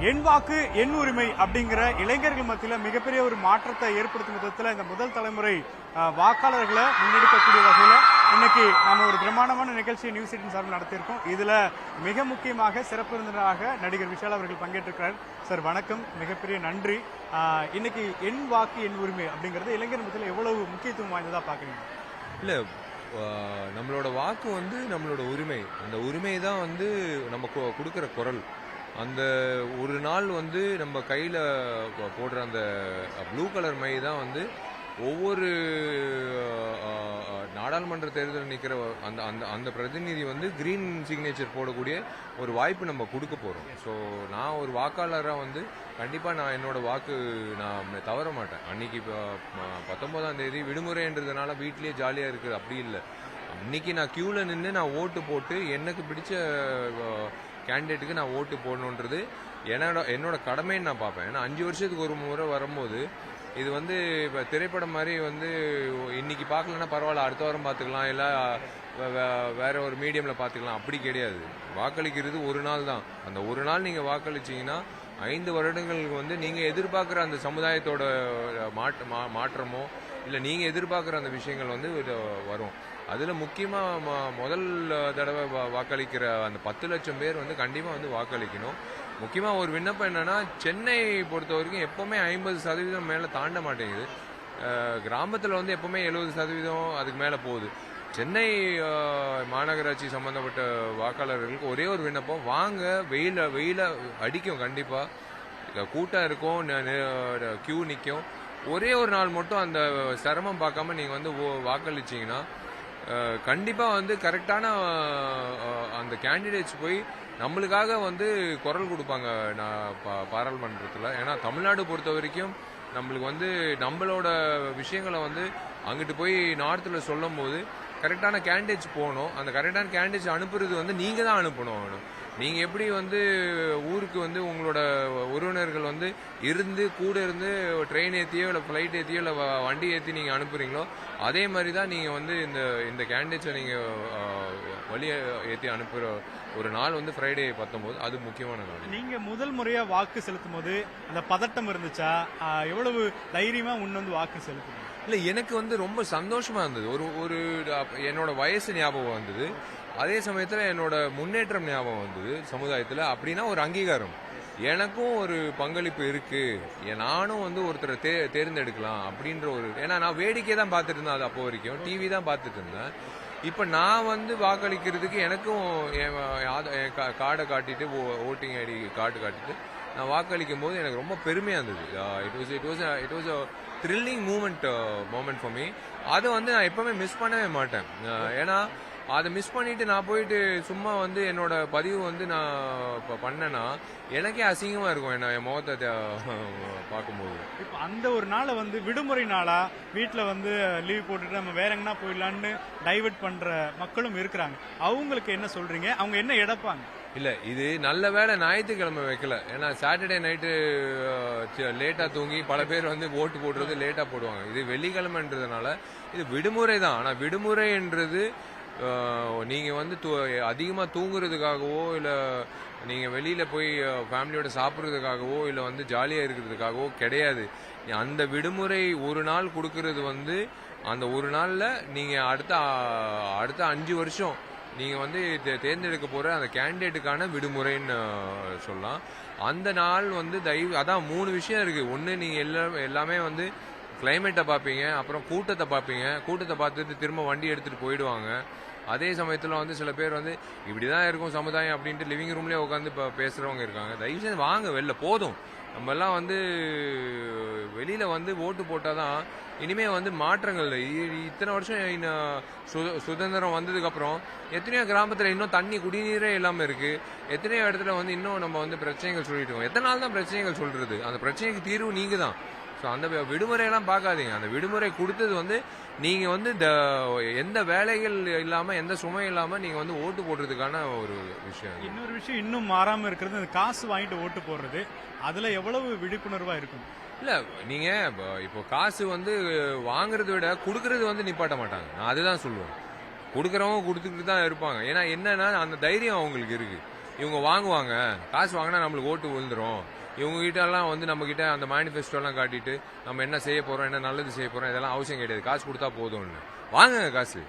என் வாக்கு என் உரிமை அப்படிங்கிற இளைஞர்கள் மத்தியில மிகப்பெரிய ஒரு மாற்றத்தை ஏற்படுத்தும் விதத்துல இந்த முதல் தலைமுறை வாக்காளர்களை முன்னெடுக்கக்கூடிய வகையில இன்னைக்கு நாம ஒரு பிரம்மாண்டமான நிகழ்ச்சியை நியூஸ் 18 சார்பில் நடத்தியிருக்கோம். இதுல மிக முக்கியமாக சிறப்பு விருந்தினராக நடிகர் விஷால் அவர்கள் பங்கேற்றிருக்கிறார். சார் வணக்கம், மிகப்பெரிய நன்றி. இன்னைக்கு என் வாக்கு என் உரிமை அப்படிங்கிறது இளைஞர் மத்தியில எவ்வளவு முக்கியத்துவம் வாய்ந்ததா பாக்குறீங்க? இல்ல, நம்மளோட வாக்கு வந்து நம்மளோட உரிமை. அந்த உரிமை தான் வந்து நம்ம கொடுக்கிற குரல். அந்த ஒரு நாள் வந்து நம்ம கையில் போடுற அந்த ப்ளூ கலர் மை தான் வந்து ஒவ்வொரு நாடாளுமன்ற தேர்தல் நிற்கிற அந்த அந்த அந்த பிரதிநிதி வந்து கிரீன் சிக்னேச்சர் போடக்கூடிய ஒரு வாய்ப்பு நம்ம கொடுக்க போகிறோம். ஸோ நான் ஒரு வாக்காளராக வந்து கண்டிப்பாக நான் என்னோட வாக்கு நான் தவற மாட்டேன். அன்னைக்கு 19ஆம் தேதி விடுமுறைன்றதுனால வீட்லேயே ஜாலியாக இருக்குது அப்படி இல்லை. அன்னைக்கு நான் கியூவில் நின்று நான் ஓட்டு போட்டு எனக்கு பிடிச்ச கேண்டிடேட்டுக்கு நான் ஓட்டு போடணுன்றது என்னோட கடமைன்னு நான் பார்ப்பேன். ஏன்னா 5 வருஷத்துக்கு ஒரு முறை வரும்போது இது வந்து இப்போ திரைப்படம் மாதிரி வந்து இன்னைக்கு பார்க்கலன்னா பரவாயில்ல, அடுத்த வாரம் பார்த்துக்கலாம், இல்லை வேற ஒரு மீடியமில் பார்த்துக்கலாம், அப்படி கிடையாது. வாக்களிக்கிறது ஒரு நாள் தான். அந்த ஒரு நாள் நீங்கள் வாக்களிச்சிங்கன்னா 5 வருடங்களுக்கு வந்து நீங்கள் எதிர்பார்க்குற அந்த சமுதாயத்தோட மாற்றமோ இல்லை நீங்கள் எதிர்பார்க்குற அந்த விஷயங்கள் வந்து வரும். அதில் முக்கியமாக முதல் தடவை வாக்களிக்கிற அந்த 10 லட்சம் பேர் வந்து கண்டிப்பாக வந்து வாக்களிக்கணும். முக்கியமாக ஒரு விண்ணப்பம் என்னன்னா, சென்னை பொறுத்த வரைக்கும் எப்போவுமே 50% மேலே தாண்ட மாட்டேங்குது. கிராமத்தில் வந்து எப்போவுமே 70% அதுக்கு மேலே போகுது. சென்னை மாநகராட்சி சம்பந்தப்பட்ட வாக்காளர்களுக்கு ஒரே ஒரு விண்ணப்பம், வாங்க, வெயில அடிக்கும், கண்டிப்பாக கூட்டம் இருக்கும், கியூ நிற்கும். ஒரே ஒரு நாள் மட்டும் அந்த சிரமம் பார்க்காம நீங்கள் வந்து வாக்களிச்சிங்கன்னா கண்டிப்பாக வந்து கரெக்டான அந்த கேண்டிடேட்ஸ் போய் நம்மளுக்காக வந்து குரல் கொடுப்பாங்க பாராளுமன்றத்தில். ஏன்னா தமிழ்நாடு பொறுத்த வரைக்கும் நம்மளுக்கு வந்து நம்மளோட விஷயங்களை வந்து அங்கிட்டு போய் நார்த்தில் சொல்லும் போது கரெக்டான கேண்டிடேட்ஸ் போகணும். அந்த கரெக்டான கேண்டிடேட்ஸ் அனுப்புறது வந்து நீங்கள் தான் அனுப்பணும். நீங்கள் எப்படி வந்து ஊருக்கு வந்து உங்களோட உறவினர்கள் வந்து கூட இருந்து ட்ரெயின் ஏற்றியோ இல்லை ஃப்ளைட் ஏற்றியோ இல்லை வண்டி ஏற்றி நீங்கள் அனுப்புறீங்களோ அதே மாதிரி தான் நீங்கள் வந்து இந்த கேண்டிடேட்ஸை நீங்கள் வழியை ஏற்றி அனுப்புகிற ஒரு நாள் வந்து ஃப்ரைடே 19. அது முக்கியமான நாள். நீங்கள் முதல் முறையாக வாக்கு செலுத்தும் போது அந்த பதட்டம் இருந்துச்சா? எவ்வளவு தைரியமாக முன் வந்து வாக்கு செலுத்துங்க? இல்லை, எனக்கு வந்து ரொம்ப சந்தோஷமா இருந்தது. ஒரு என்னோட வயசு ஞாபகம் வந்தது, அதே சமயத்தில் என்னோட முன்னேற்றம் ஞாபகம் வந்தது சமுதாயத்தில். அப்படின்னா ஒரு அங்கீகாரம், எனக்கும் ஒரு பங்களிப்பு இருக்கு, நானும் வந்து ஒருத்தரை தேர்ந்தெடுக்கலாம் அப்படின்ற ஒரு. ஏன்னா நான் வேடிக்கை தான் பார்த்துட்டு இருந்தேன், அது அப்போ வரைக்கும் டிவி தான் பார்த்துட்டு இருந்தேன். இப்போ நான் வந்து வாக்களிக்கிறதுக்கு எனக்கும் கார்டை காட்டிட்டு, ஓட்டிங் ஐடி கார்டு காட்டிட்டு நான் வாக்களிக்கும் போது எனக்கு ரொம்ப பெருமையாக இருந்தது. It was a thrilling moment for me. அதை வந்து நான் எப்பவுமே மிஸ் பண்ணவே மாட்டேன். ஏன்னா அதை மிஸ் பண்ணிட்டு நான் போயிட்டு சும்மா வந்து என்னோட பதிவு வந்து நான் பண்ணேன்னா எனக்கே அசிங்கமா இருக்கும் என் முகத்தை பார்க்கும்போது. இப்போ அந்த ஒரு நாளை வந்து விடுமுறை நாளா வீட்டில் வந்து லீவ் போட்டுட்டு நம்ம வேற எங்கன்னா போயிடலான்னு டைவர்ட் பண்ற மக்களும் இருக்கிறாங்க. அவங்களுக்கு என்ன சொல்றீங்க? அவங்க என்ன எடுப்பாங்க? இல்ல, இது நல்ல வேளை ஞாயிற்றுக்கிழமை வைக்கல. ஏன்னா சாட்டர்டே நைட்டு லேட்டா தூங்கி பல பேர் வந்து ஓட்டு போடுறது லேட்டா போடுவாங்க. இது வெள்ளிக்கிழமைன்றதுனால இது விடுமுறை தான். ஆனா விடுமுறைன்றது நீங்க வந்து அதிகமா தூங்குறதுக்காகவோ இல்ல நீங்க வெளியில போய் ஃபேமிலியோட சாப்பிட்றதுக்காகவோ இல்ல வந்து ஜாலியா இருக்கிறதுக்காகவோ கிடையாது. அந்த விடுமுறை ஒரு நாள் கொடுக்கறது வந்து அந்த ஒரு நாள்ல நீங்க அடுத்த 5 வருஷம் நீங்க வந்து தேர்ந்தெடுக்க போற அந்த கேண்டிடேட்டுக்கான விடுமுறைன்னு சொல்லலாம். அந்த நாள் வந்து அதான் 3 விஷயம் இருக்கு. ஒன்னு, நீங்க எல்லாமே வந்து கிளைமேட்டை பார்ப்பீங்க, அப்புறம் கூட்டத்தை பார்ப்பீங்க. கூட்டத்தை பார்த்துட்டு திரும்ப வண்டி எடுத்துட்டு போயிடுவாங்க. அதே சமயத்தில் வந்து சில பேர் வந்து இப்படிதான் இருக்கும் சமுதாயம் அப்படின்ட்டு லிவிங் ரூம்லேயே உட்காந்து இப்போ பேசுறவங்க இருக்காங்க. தயவு செஞ்சு வாங்க, வெளில போதும். நம்ம எல்லாம் வந்து வெளியில வந்து ஓட்டு போட்டாதான் இனிமே வந்து மாற்றங்கள். இத்தனை வருஷம் சுதந்திரம் வந்ததுக்கு அப்புறம் எத்தனையோ கிராமத்துல இன்னும் தண்ணி குடிநீரே இல்லாம இருக்கு. எத்தனையோ இடத்துல வந்து இன்னும் நம்ம வந்து பிரச்சனைகள் சொல்லிட்டு இருக்கோம். எத்தனை நாள் தான் பிரச்சனைகள் சொல்றது? அந்த பிரச்சனைக்கு தீர்வு நீங்க தான். ஸோ அந்த விடுமுறையெல்லாம் பார்க்காதீங்க. அந்த விடுமுறை கொடுத்தது வந்து நீங்க வந்து எந்த வேலைகள் இல்லாம எந்த சுமை இல்லாம நீங்க வந்து ஓட்டு போடுறதுக்கான ஒரு விஷயம். இன்னொரு விஷயம் இன்னும் மாறாம இருக்கிறது, காசு வாங்கிட்டு ஓட்டு போடுறது. அதுல எவ்வளவு விழிப்புணர்வா இருக்கும்? இல்ல, நீங்க இப்போ காசு வந்து வாங்குறத விட கொடுக்கறது வந்து நிப்பாட்ட மாட்டாங்க. நான் அதுதான் சொல்லுவேன். கொடுக்கறவங்க கொடுத்துக்கிட்டு தான் இருப்பாங்க. ஏன்னா என்னன்னா அந்த தைரியம் அவங்களுக்கு இருக்கு. இவங்க வாங்குவாங்க, காசு வாங்கினா நம்மளுக்கு ஓட்டு விழுந்துரும், இவங்க கிட்ட எல்லாம் வந்து நம்ம கிட்ட அந்த மேனிஃபெஸ்டோ எல்லாம் காட்டிட்டு நம்ம என்ன செய்ய போறோம், என்ன நல்லது செய்ய போறோம், இதெல்லாம் அவசியம் கிடையாது. காசு கொடுத்தா போதும்னு வாங்குங்க, காசு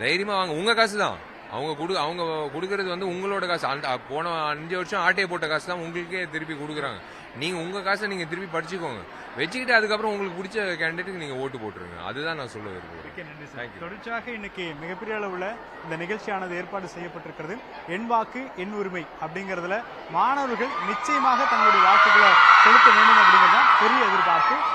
தைரியமா வாங்க. உங்க காசு தான் அவங்க கொடுக்கறது வந்து உங்களோட காசு. போன 5 வருஷம் ஆட்டையை போட்ட காசு தான் உங்களுக்கே திருப்பி கொடுக்குறாங்க. நீங்க உங்க காசை நீங்க திருப்பி படிச்சுக்கோங்க, வச்சுக்கிட்டு அதுக்கப்புறம் உங்களுக்கு பிடிச்ச கேண்டிடேட்டுக்கு நீங்க ஓட்டு போட்டுருங்க. அதுதான் நான் சொல்ல விரும்புகிறேன். தொடர்ச்சியாக இன்னைக்கு மிகப்பெரிய அளவுல இந்த நிகழ்ச்சியானது ஏற்பாடு செய்யப்பட்டிருக்கிறது. என் வாக்கு என் உரிமை அப்படிங்கறதுல மாணவர்கள் நிச்சயமாக தங்களுடைய வாக்குகளை செலுத்த வேண்டும் அப்படிங்கறதுதான் பெரிய எதிர்பார்ப்பு.